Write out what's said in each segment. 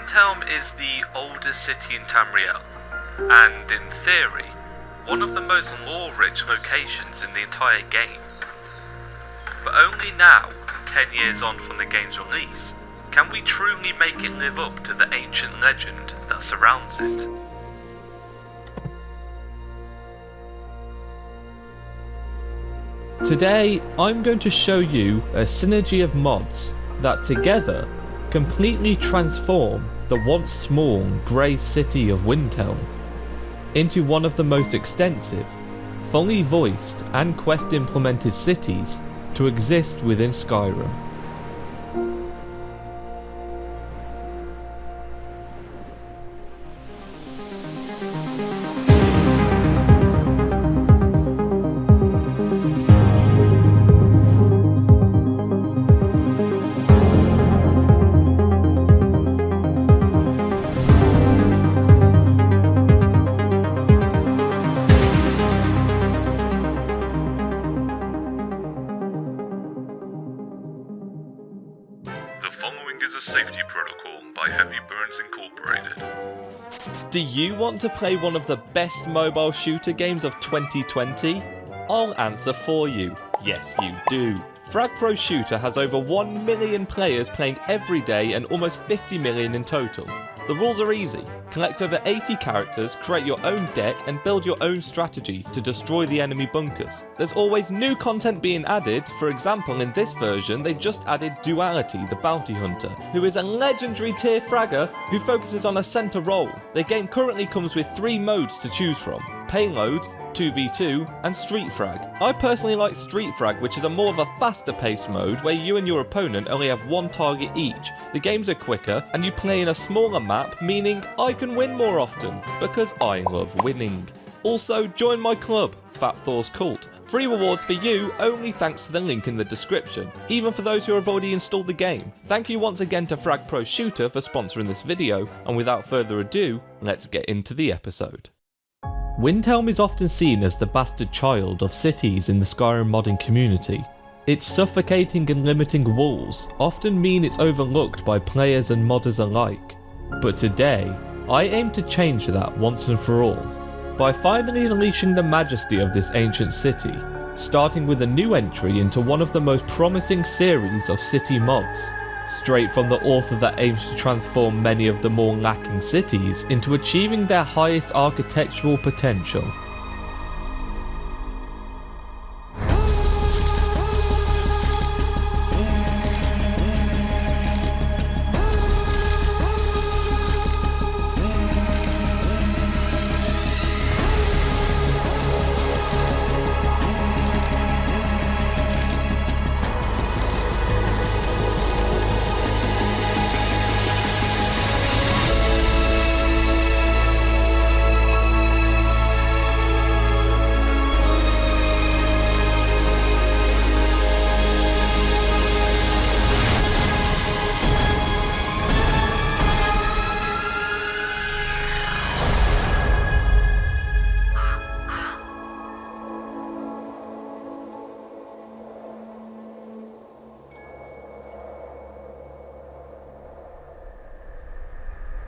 Windhelm is the oldest city in Tamriel, and in theory, one of the most lore-rich locations in the entire game. But only now, 10 years on from the game's release, can we truly make it live up to the ancient legend that surrounds it. Today, I'm going to show you a synergy of mods that together completely transform the once small grey city of Windhelm into one of the most extensive, fully voiced and quest implemented cities to exist within Skyrim. The following is a safety protocol by Heavy Burns Incorporated. Do you want to play one of the best mobile shooter games of 2020? I'll answer for you. Yes, you do. Frag Pro Shooter has over 1 million players playing every day and almost 50 million in total. The rules are easy. Collect over 80 characters, create your own deck and build your own strategy to destroy the enemy bunkers. There's always new content being added. For example, in this version they just added Duality, the bounty hunter, who is a legendary tier fragger who focuses on a center role. The game currently comes with 3 modes to choose from: Payload, 2v2 and Street Frag. I personally like Street Frag, which is a more of a faster paced mode where you and your opponent only have one target each. The games are quicker and you play in a smaller map, meaning I can win more often because I love winning. Also, join my club, Fat Thor's Cult. Free rewards for you only thanks to the link in the description, even for those who have already installed the game. Thank you once again to Frag Pro Shooter for sponsoring this video, and without further ado, let's get into the episode. Windhelm is often seen as the bastard child of cities in the Skyrim modding community. Its suffocating and limiting walls often mean it's overlooked by players and modders alike. But today, I aim to change that once and for all, by finally unleashing the majesty of this ancient city, starting with a new entry into one of the most promising series of city mods, straight from the author that aims to transform many of the more lacking cities into achieving their highest architectural potential.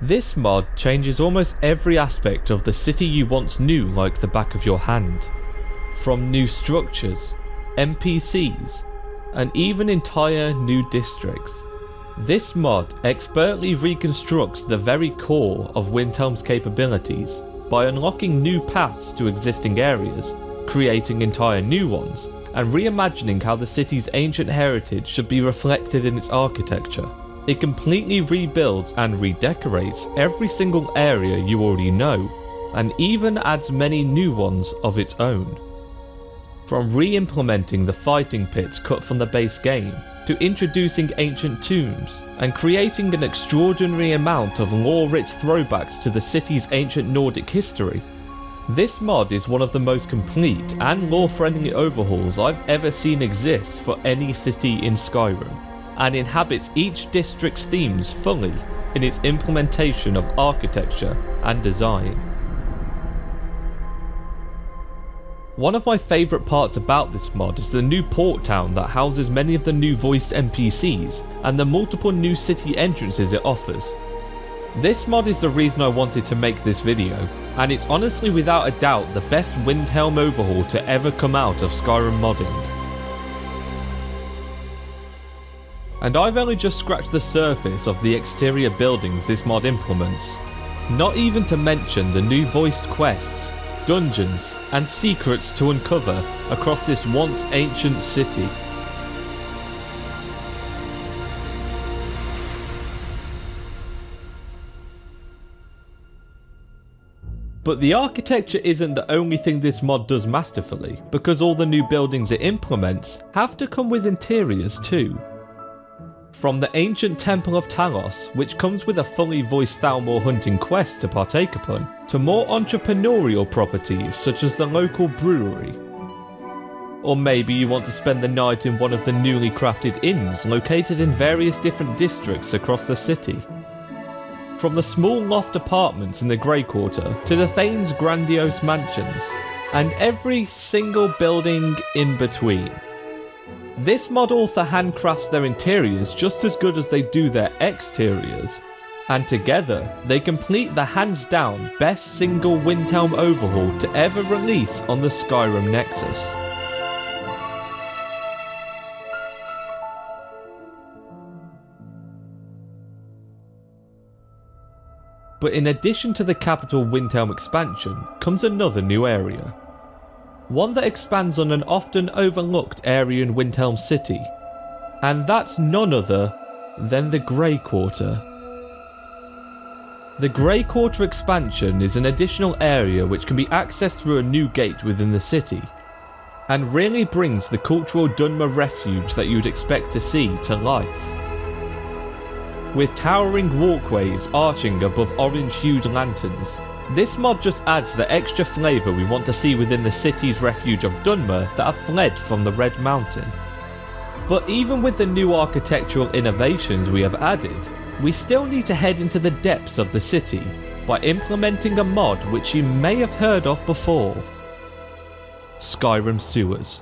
This mod changes almost every aspect of the city you once knew like the back of your hand. From new structures, NPCs, and even entire new districts. This mod expertly reconstructs the very core of Windhelm's capabilities by unlocking new paths to existing areas, creating entire new ones, and reimagining how the city's ancient heritage should be reflected in its architecture. It completely rebuilds and redecorates every single area you already know, and even adds many new ones of its own. From re-implementing the fighting pits cut from the base game, to introducing ancient tombs, and creating an extraordinary amount of lore-rich throwbacks to the city's ancient Nordic history. This mod is one of the most complete and lore-friendly overhauls I've ever seen exist for any city in Skyrim, and inhabits each district's themes fully in its implementation of architecture and design. One of my favourite parts about this mod is the new port town that houses many of the new voiced NPCs and the multiple new city entrances it offers. This mod is the reason I wanted to make this video, and it's honestly without a doubt the best Windhelm Overhaul to ever come out of Skyrim modding. And I've only just scratched the surface of the exterior buildings this mod implements, not even to mention the new voiced quests, dungeons and secrets to uncover across this once ancient city. But the architecture isn't the only thing this mod does masterfully, because all the new buildings it implements have to come with interiors too. From the ancient Temple of Talos, which comes with a fully voiced Thalmor hunting quest to partake upon, to more entrepreneurial properties such as the local brewery. Or maybe you want to spend the night in one of the newly crafted inns located in various different districts across the city. From the small loft apartments in the Grey Quarter to the Thane's grandiose mansions, and every single building in between. This mod author handcrafts their interiors just as good as they do their exteriors, and together they complete the hands down best single Windhelm Overhaul to ever release on the Skyrim Nexus. But in addition to the capital Windhelm expansion comes another new area. One that expands on an often overlooked area in Windhelm City, and that's none other than the Grey Quarter. The Grey Quarter expansion is an additional area which can be accessed through a new gate within the city, and really brings the cultural Dunmer refuge that you'd expect to see to life. With towering walkways arching above orange-hued lanterns, this mod just adds the extra flavour we want to see within the city's refuge of Dunmer that have fled from the Red Mountain. But even with the new architectural innovations we have added, we still need to head into the depths of the city by implementing a mod which you may have heard of before: Skyrim Sewers.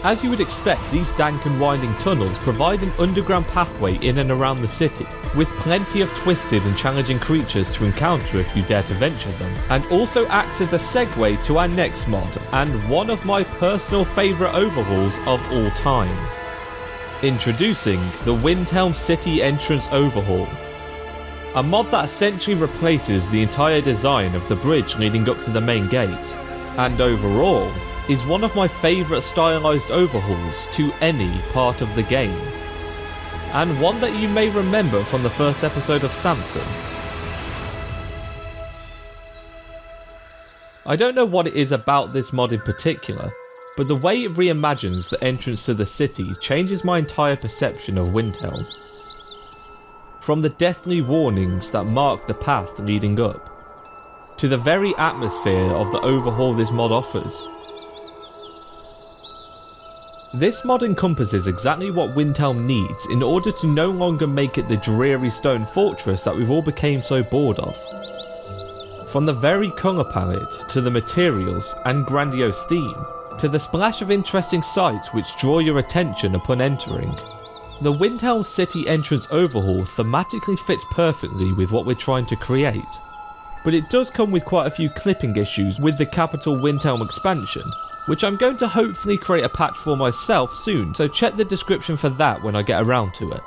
As you would expect, these dank and winding tunnels provide an underground pathway in and around the city, with plenty of twisted and challenging creatures to encounter if you dare to venture them, and also acts as a segue to our next mod, and one of my personal favourite overhauls of all time. Introducing the Windhelm City Entrance Overhaul. A mod that essentially replaces the entire design of the bridge leading up to the main gate, and overall, is one of my favourite stylised overhauls to any part of the game, and one that you may remember from the first episode of Samson. I don't know what it is about this mod in particular, but the way it reimagines the entrance to the city changes my entire perception of Windhelm. From the deathly warnings that mark the path leading up, to the very atmosphere of the overhaul this mod offers. This mod encompasses exactly what Windhelm needs in order to no longer make it the dreary stone fortress that we've all become so bored of. From the very colour palette, to the materials and grandiose theme, to the splash of interesting sights which draw your attention upon entering. The Windhelm City Entrance Overhaul thematically fits perfectly with what we're trying to create, but it does come with quite a few clipping issues with the capital Windhelm expansion, which I'm going to hopefully create a patch for myself soon, so check the description for that when I get around to it.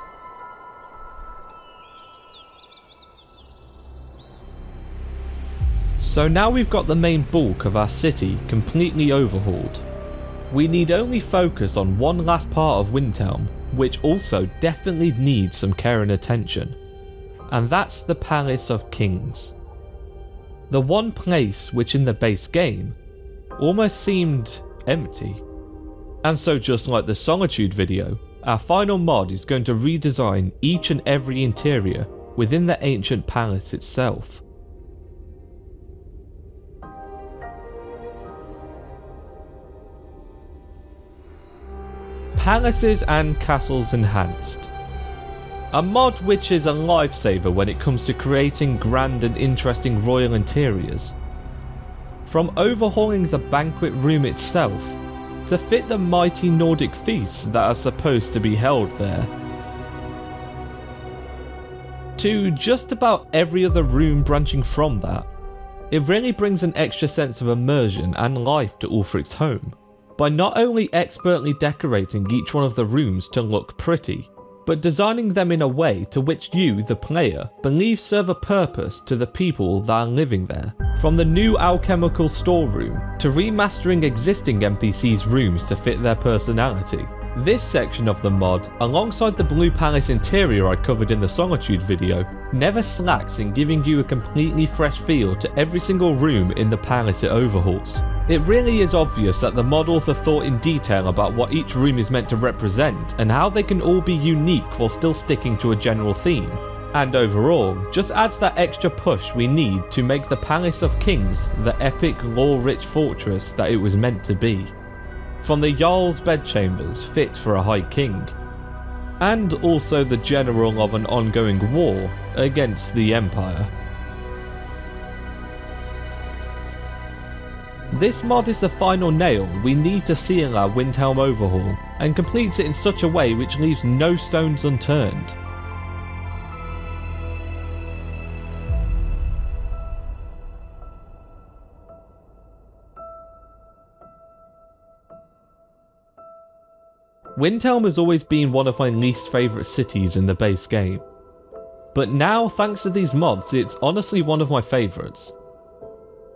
So now we've got the main bulk of our city completely overhauled. We need only focus on one last part of Windhelm, which also definitely needs some care and attention, and that's the Palace of Kings. The one place which in the base game almost seemed empty. And so just like the Solitude video, our final mod is going to redesign each and every interior within the ancient palace itself. Palaces and Castles Enhanced. A mod which is a lifesaver when it comes to creating grand and interesting royal interiors. From overhauling the banquet room itself, to fit the mighty Nordic feasts that are supposed to be held there, to just about every other room branching from that. It really brings an extra sense of immersion and life to Ulfric's home, by not only expertly decorating each one of the rooms to look pretty, but designing them in a way to which you, the player, believe serve a purpose to the people that are living there. From the new alchemical storeroom, to remastering existing NPCs' rooms to fit their personality. This section of the mod, alongside the Blue Palace interior I covered in the Solitude video, never slacks in giving you a completely fresh feel to every single room in the palace it overhauls. It really is obvious that the mod author thought in detail about what each room is meant to represent and how they can all be unique while still sticking to a general theme. And overall, just adds that extra push we need to make the Palace of Kings the epic, lore-rich fortress that it was meant to be. From the Jarl's bedchambers fit for a High King, and also the general of an ongoing war against the Empire. This mod is the final nail we need to seal our Windhelm Overhaul, and completes it in such a way which leaves no stones unturned. Windhelm has always been one of my least favourite cities in the base game, but now thanks to these mods it's honestly one of my favourites.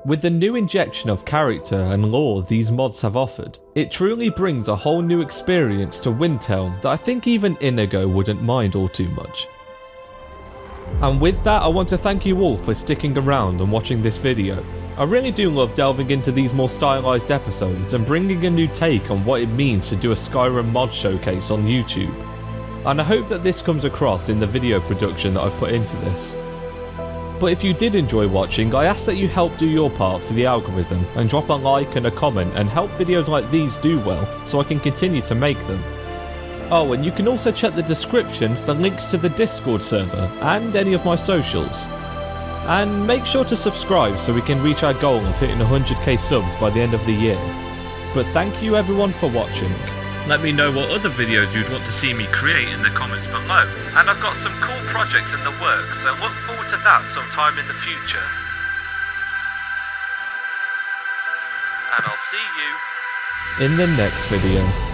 With the new injection of character and lore these mods have offered, it truly brings a whole new experience to Windhelm that I think even Inigo wouldn't mind all too much. And with that, I want to thank you all for sticking around and watching this video. I really do love delving into these more stylised episodes and bringing a new take on what it means to do a Skyrim mod showcase on YouTube. And I hope that this comes across in the video production that I've put into this. But if you did enjoy watching, I ask that you help do your part for the algorithm and drop a like and a comment and help videos like these do well so I can continue to make them. Oh, and you can also check the description for links to the Discord server and any of my socials. And make sure to subscribe so we can reach our goal of hitting 100k subs by the end of the year. But thank you everyone for watching. Let me know what other videos you'd want to see me create in the comments below. And I've got some cool projects in the works, so look forward to that sometime in the future. And I'll see you in the next video.